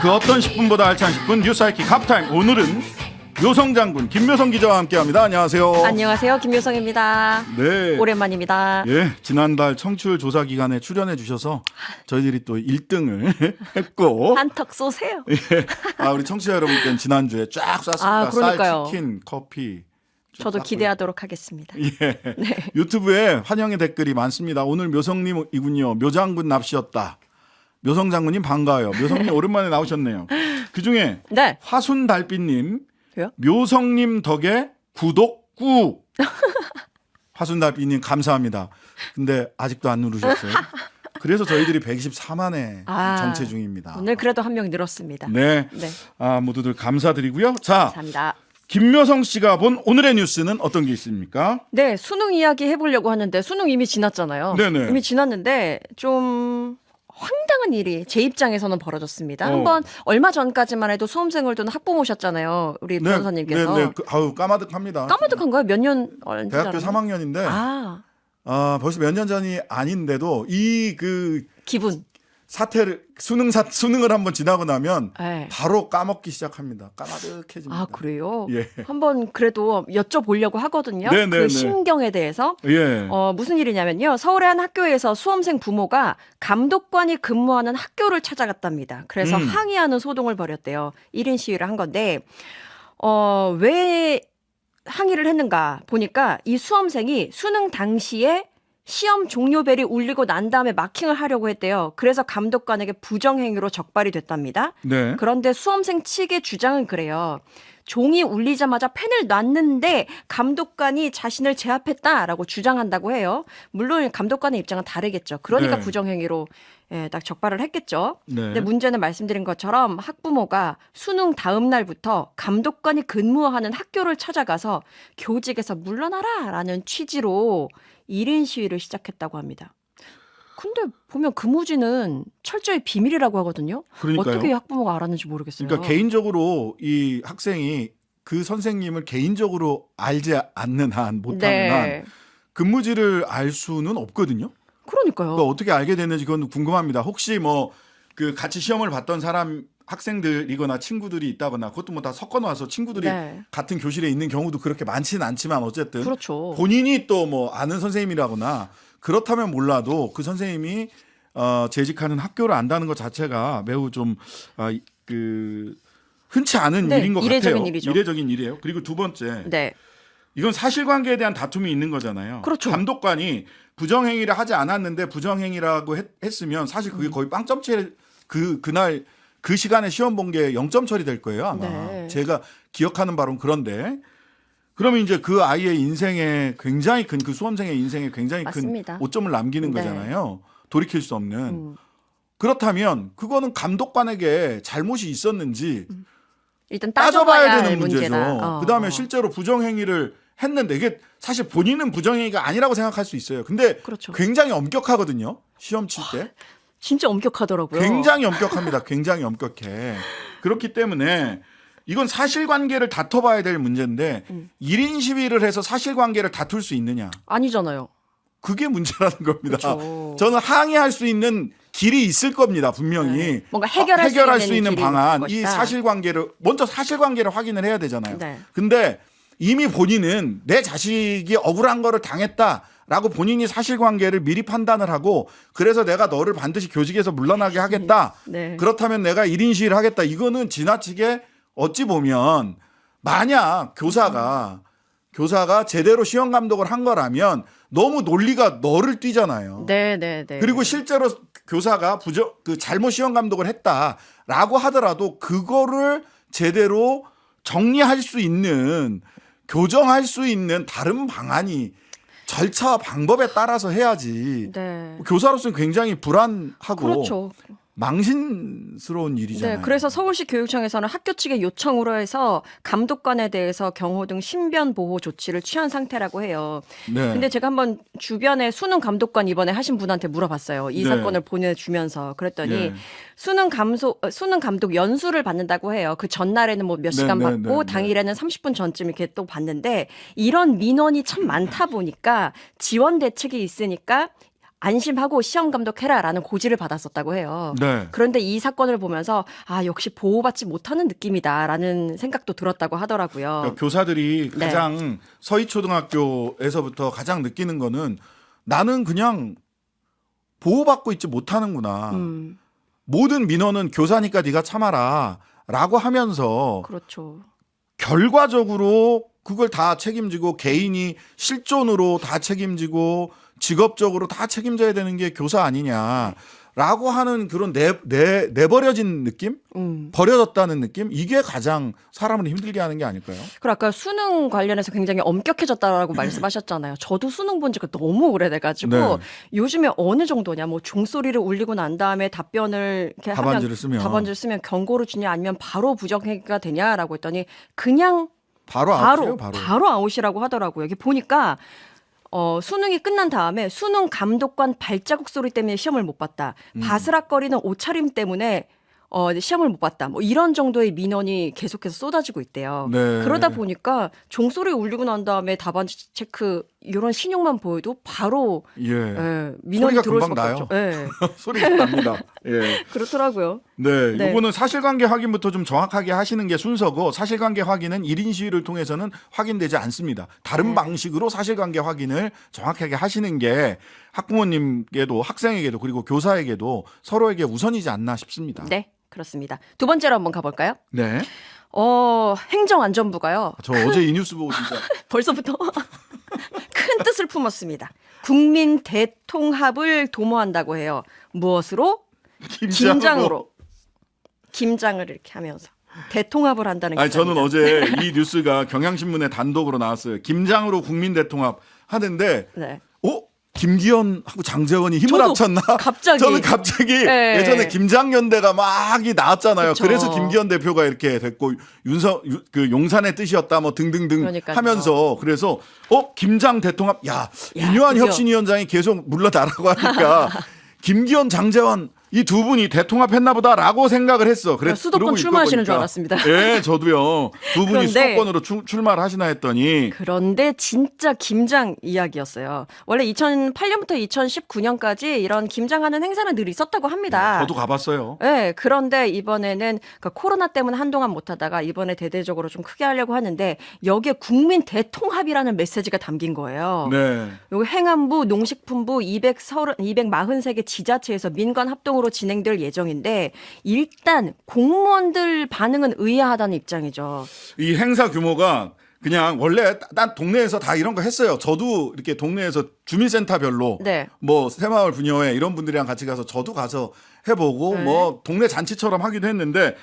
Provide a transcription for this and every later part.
그 어떤 10분보다 알찬 10분 뉴스 하이킥 하프타임. 오늘은 묘성 장군 김묘성 기자와 함께합니다. 안녕하세요. 안녕하세요. 김묘성입니다. 네. 오랜만입니다. 예, 지난달 청취율 조사 기간에 출연해 주셔서 저희들이 또 1등을 했고 한턱 쏘세요. 예. 우리 청취자 여러분께는 지난주에 쫙 쐈습니다. 아, 그러니까요. 쌀, 치킨, 커피. 쭉 저도 쐈고요. 기대하도록 하겠습니다. 예. 네. 유튜브에 환영의 댓글이 많습니다. 오늘 묘성님이군요. 묘장군 납시였다. 묘성 장군님 반가워요. 묘성님 오랜만에 나오셨네요. 그중에 네. 화순달빛님 왜요? 묘성님 덕에 구독 꾹. 화순달빛님 감사합니다. 근데 아직도 안 누르셨어요. 그래서 저희들이 124만에 정체 중입니다. 오늘 그래도 한 명 늘었습니다. 네. 네. 모두들 감사드리고요. 자, 감사합니다. 김묘성 씨가 본 오늘의 뉴스는 어떤 게 있습니까? 네, 수능 이야기 해보려고 하는데 수능 이미 지났잖아요. 네네. 이미 지났는데 좀 황당한 일이 제 입장에서는 벌어졌습니다. 한번 얼마 전까지만 해도 수험생을 둔 학부모셨잖아요. 우리 변호사님께서. 네. 까마득합니다. 까마득한가요? 몇 년? 대학교 3학년인데 벌써 몇 년 전이 아닌데도 기분. 수능을 한번 지나고 나면 네. 바로 까먹기 시작합니다. 까마득해집니다. 아, 그래요? 예. 한번 그래도 여쭤보려고 하거든요. 네네네. 그 심경에 대해서. 예. 무슨 일이냐면요. 서울의 한 학교에서 수험생 부모가 감독관이 근무하는 학교를 찾아갔답니다. 그래서 항의하는 소동을 벌였대요. 1인 시위를 한 건데 왜 항의를 했는가 보니까 이 수험생이 수능 당시에 시험 종료벨이 울리고 난 다음에 마킹을 하려고 했대요. 그래서 감독관에게 부정행위로 적발이 됐답니다. 네. 그런데 수험생 측의 주장은 그래요. 종이 울리자마자 펜을 놨는데 감독관이 자신을 제압했다라고 주장한다고 해요. 물론 감독관의 입장은 다르겠죠. 그러니까 네. 부정행위로 딱 적발을 했겠죠. 네. 근데 문제는 말씀드린 것처럼 학부모가 수능 다음 날부터 감독관이 근무하는 학교를 찾아가서 교직에서 물러나라라는 취지로 1인 시위를 시작했다고 합니다. 근데 보면 근무지는 철저히 비밀이라고 하거든요. 그러니까요. 어떻게 학부모가 알았는지 모르겠어요. 그러니까 개인적으로 이 학생이 그 선생님을 개인적으로 알지 않는 한, 못하는 한 근무지를 알 수는 없거든요. 그러니까요. 그러니까 어떻게 알게 됐는지 그건 궁금합니다. 혹시 같이 시험을 봤던 학생들이거나 친구들이 있다거나 그것도 다 섞어 놔서 친구들이 같은 교실에 있는 경우도 그렇게 많지는 않지만 어쨌든 그렇죠. 본인이 또 아는 선생님이라거나 그렇다면 몰라도 그 선생님이 재직하는 학교를 안다는 것 자체가 매우 좀 흔치 않은 일인 것 이례적인 같아요. 일이죠. 이례적인 일이에요. 그리고 두 번째, 이건 사실관계에 대한 다툼이 있는 거잖아요. 그렇죠. 감독관이 부정행위를 하지 않았는데 부정행위라고 했으면 사실 그게 거의 빵점 그날 그 시간에 시험 본 게 0점 처리될 거예요 아마. 네. 제가 기억하는 바로는 그런데 그러면 이제 그 아이의 인생에 굉장히 그 수험생의 인생에 굉장히 맞습니다. 큰 오점을 남기는 거잖아요. 돌이킬 수 없는. 그렇다면 그거는 감독관에게 잘못이 있었는지 일단 따져봐야 되는 문제다. 문제죠. 그다음에 실제로 부정행위를 했는데 이게 사실 본인은 부정행위가 아니라고 생각할 수 있어요. 근데 그렇죠. 굉장히 엄격하거든요. 시험 칠 때. 진짜 엄격하더라고요. 굉장히 엄격합니다. 굉장히 엄격해. 그렇기 때문에 이건 사실관계를 다퉈봐야 될 문제인데 1인 시위를 해서 사실관계를 다툴 수 있느냐. 아니잖아요. 그게 문제라는 겁니다. 그렇죠. 저는 항의할 수 있는 길이 있을 겁니다. 분명히. 뭔가 해결할 수 있는 방안. 길이 이 것이다. 먼저 사실관계를 확인을 해야 되잖아요. 네. 근데 이미 본인은 내 자식이 억울한 거를 당했다라고 본인이 사실관계를 미리 판단을 하고 그래서 내가 너를 반드시 교직에서 물러나게 하겠다. 네. 그렇다면 내가 1인 시위를 하겠다. 이거는 지나치게 어찌 보면 만약 교사가 제대로 시험 감독을 한 거라면 너무 논리가 너를 뛰잖아요. 네. 그리고 실제로 교사가 잘못 시험 감독을 했다라고 하더라도 그거를 제대로 정리할 수 있는 교정할 수 있는 다른 방안이 절차와 방법에 따라서 해야지. 네. 교사로서는 굉장히 불안하고 그렇죠. 망신스러운 일이잖아요. 네, 그래서 서울시 교육청에서는 학교 측의 요청으로 해서 감독관에 대해서 경호 등 신변 보호 조치를 취한 상태라고 해요. 네. 근데 제가 한번 주변에 수능 감독관 이번에 하신 분한테 물어봤어요. 이 사건을 보내주면서 그랬더니 수능 감독 연수를 받는다고 해요. 그 전날에는 몇 시간 받고 당일에는 30분 전쯤 이렇게 또 받는데 이런 민원이 참 많다 보니까 지원 대책이 있으니까 안심하고 시험 감독해라라는 고지를 받았었다고 해요. 네. 그런데 이 사건을 보면서 역시 보호받지 못하는 느낌이다라는 생각도 들었다고 하더라고요. 그러니까 교사들이 네. 가장 서희초등학교에서부터 가장 느끼는 거는 나는 그냥 보호받고 있지 못하는구나. 모든 민원은 교사니까 네가 참아라 라고 하면서 그렇죠. 결과적으로 그걸 다 책임지고 개인이 실존으로 다 책임지고 직업적으로 다 책임져야 되는 게 교사 아니냐라고 하는 그런 내버려진 느낌? 버려졌다는 느낌? 이게 가장 사람을 힘들게 하는 게 아닐까요? 그리고 아까 수능 관련해서 굉장히 엄격해졌다라고 말씀하셨잖아요. 저도 수능 본 지가 너무 오래돼가지고 네. 요즘에 어느 정도냐, 뭐 종소리를 울리고 난 다음에 답변을 이렇게 답안지를 쓰면. 답안지를 쓰면 경고를 주냐 아니면 바로 부정행위가 되냐라고 했더니 그냥 바로 아웃이에요, 바로. 아웃이라고 하더라고요. 여기 보니까 수능이 끝난 다음에 수능 감독관 발자국 소리 때문에 시험을 못 봤다. 바스락거리는 옷차림 때문에 시험을 못 봤다. 뭐 이런 정도의 민원이 계속해서 쏟아지고 있대요. 네. 그러다 보니까 종소리 울리고 난 다음에 답안지 체크 이런 신용만 보여도 바로 민원이 소리가 들어올 금방 수밖에 나요. 없죠. 예. 소리가 납니다. 예. 그렇더라고요. 네, 네. 요거는 사실관계 확인부터 좀 정확하게 하시는 게 순서고 사실관계 확인은 1인 시위를 통해서는 확인되지 않습니다. 다른 방식으로 사실관계 확인을 정확하게 하시는 게 학부모님께도 학생에게도 그리고 교사에게도 서로에게 우선이지 않나 싶습니다. 네, 그렇습니다. 두 번째로 한번 가볼까요? 네. 행정안전부가요. 저 어제 이 뉴스 보고 진짜 벌써부터 큰 뜻을 품었습니다. 국민 대통합을 도모한다고 해요. 무엇으로? 김장으로. 김장을 이렇게 하면서 대통합을 한다는 아니 저는 기사입니다. 어제 이 뉴스가 경향신문에 단독으로 나왔어요. 김장으로 국민 대통합 하는데 네. 김기현하고 장재원이 힘을 저도 합쳤나? 갑자기. 저는 갑자기 네. 예전에 김장연대가 막 나왔잖아요. 그쵸. 그래서 김기현 대표가 이렇게 됐고 그 용산의 뜻이었다 뭐 등등등 그러니까요. 하면서 그래서 김장 대통합 윤요한 드디어. 혁신위원장이 계속 물러나라고 하니까 김기현 장재원 이 두 분이 대통합했나 보다라고 생각을 했어. 그래서 수도권 출마하시는 줄 알았습니다. 예, 저도요. 두 분이 그런데- 수도권으로 출마를 하시나 했더니 그런데 진짜 김장 이야기였어요. 원래 2008년부터 2019년까지 이런 김장하는 행사는 늘 있었다고 합니다. 저도 가봤어요. 네, 그런데 이번에는 코로나 때문에 한동안 못하다가 이번에 대대적으로 좀 크게 하려고 하는데 여기에 국민 대통합이라는 메시지가 담긴 거예요. 네. 여기 행안부, 농식품부 243개 지자체에서 민관 합동으로 진행될 예정인데 일단 공무원들 반응은 의아하다는 입장이죠. 이 행사 규모가 그냥 원래 난 동네에서 다 이런 거 했어요. 저도 이렇게 동네에서 주민센터별로 네. 뭐 새마을 분녀회 이런 분들이랑 같이 가서 저도 가서 해보고 네. 뭐 동네 잔치처럼 하기도 했는데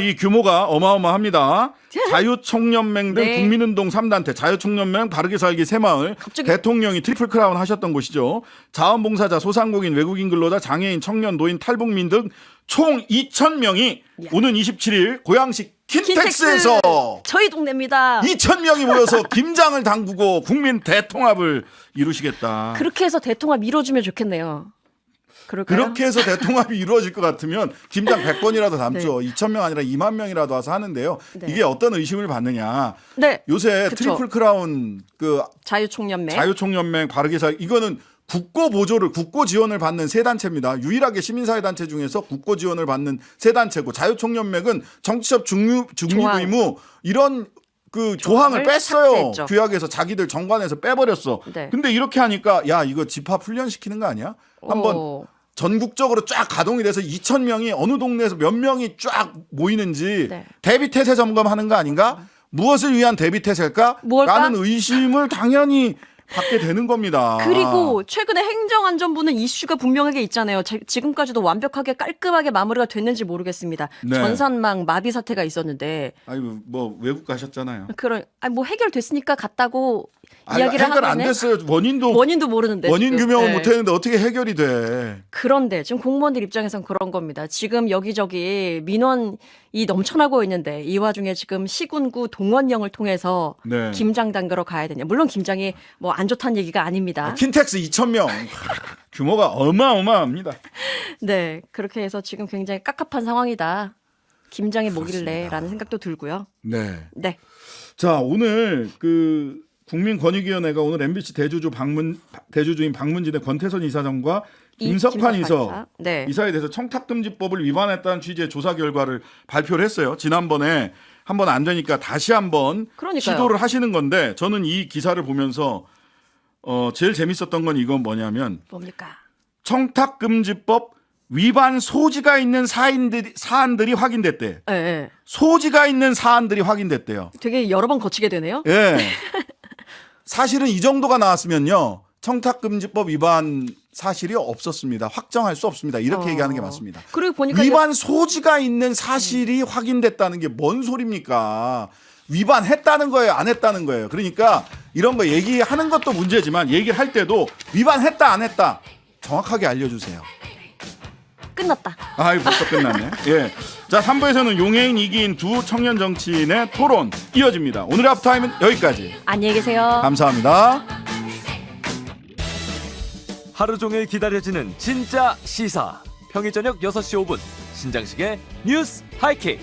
이 규모가 어마어마합니다. 자유총연맹 등 네. 국민운동 3단체, 자유총연맹, 바르게 살기 새마을, 갑자기- 대통령이 트리플 크라운 하셨던 곳이죠. 자원봉사자, 소상공인, 외국인 근로자, 장애인, 청년, 노인, 탈북민 등 총 2,000명이 오는 27일 고양시 킨텍스에서 저희 동네입니다. 2,000명이 모여서 김장을 담그고 국민 대통합을 이루시겠다. 그렇게 해서 대통합 이뤄주면 좋겠네요. 그럴까요? 그렇게 해서 대통합이 이루어질 것 같으면 김장 100번이라도 담죠. 2,000명 아니라 2만 명이라도 와서 하는데요. 네. 이게 어떤 의심을 받느냐. 네. 요새 그쵸. 트리플 크라운 자유총연맹. 자유총연맹 바르게 살 이거는 국고 지원을 받는 세 단체입니다. 유일하게 시민사회 단체 중에서 국고 지원을 받는 세 단체고 자유총연맹은 정치적 중립 조항. 의무 이런 그 조항을 조항을 뺐어요. 삭제했죠. 규약에서 자기들 정관에서 빼버렸어. 네. 근데 이렇게 하니까 이거 집합 훈련시키는 거 아니야? 한번 전국적으로 쫙 가동이 돼서 2,000명이 어느 동네에서 몇 명이 쫙 모이는지 네. 대비태세 점검하는 거 아닌가? 무엇을 위한 대비태세일까? 뭘까? 라는 의심을 당연히 받게 되는 겁니다. 그리고 최근에 행정안전부는 이슈가 분명하게 있잖아요. 지금까지도 완벽하게 깔끔하게 마무리가 됐는지 모르겠습니다. 네. 전산망 마비 사태가 있었는데 뭐 외국 가셨잖아요. 뭐 해결됐으니까 갔다고 이야기를 해결 안 하네. 됐어요. 원인도 모르는데 원인 지금. 규명을 네. 못 했는데 어떻게 해결이 돼? 그런데 지금 공무원들 입장에선 그런 겁니다. 지금 여기저기 민원이 넘쳐나고 있는데 이 와중에 지금 시군구 동원령을 통해서 네. 김장 담그러 가야 되냐. 물론 김장이 뭐 안 좋다는 얘기가 아닙니다. 킨텍스 2,000명 규모가 어마어마합니다. 네, 그렇게 해서 지금 굉장히 깝깝한 상황이다. 김장이 뭐길래라는 그렇습니다. 생각도 들고요. 네. 네, 자, 오늘 그 국민권익위원회가 오늘 MBC 대주주인 박문진의 권태선 이사장과 김석환 이사 네. 이사에 대해서 청탁금지법을 위반했다는 취지의 조사 결과를 발표를 했어요. 지난번에 한번 안 되니까 다시 한번 그러니까요. 시도를 하시는 건데 저는 이 기사를 보면서 제일 재밌었던 건 이건 뭐냐면 뭡니까? 청탁금지법 위반 소지가 있는 사안들이 확인됐대. 예, 예. 소지가 있는 사안들이 확인됐대요. 되게 여러 번 거치게 되네요. 예. 사실은 이 정도가 나왔으면요. 청탁금지법 위반 사실이 없었습니다. 확정할 수 없습니다. 이렇게 얘기하는 게 맞습니다. 그리고 보니까 위반 소지가 있는 사실이 확인됐다는 게 뭔 소리입니까? 위반했다는 거예요, 안 했다는 거예요. 그러니까 이런 거 얘기하는 것도 문제지만 얘기를 할 때도 위반했다, 안 했다 정확하게 알려주세요. 끝났다. 아이, 벌써 끝났네. 예. 자, 3부에서는 용해인 이기인 두 청년 정치인의 토론 이어집니다. 오늘의 하프타임은 여기까지. 안녕히 계세요. 감사합니다. 하루 종일 기다려지는 진짜 시사. 평일 저녁 6시 5분 신장식의 뉴스 하이킥.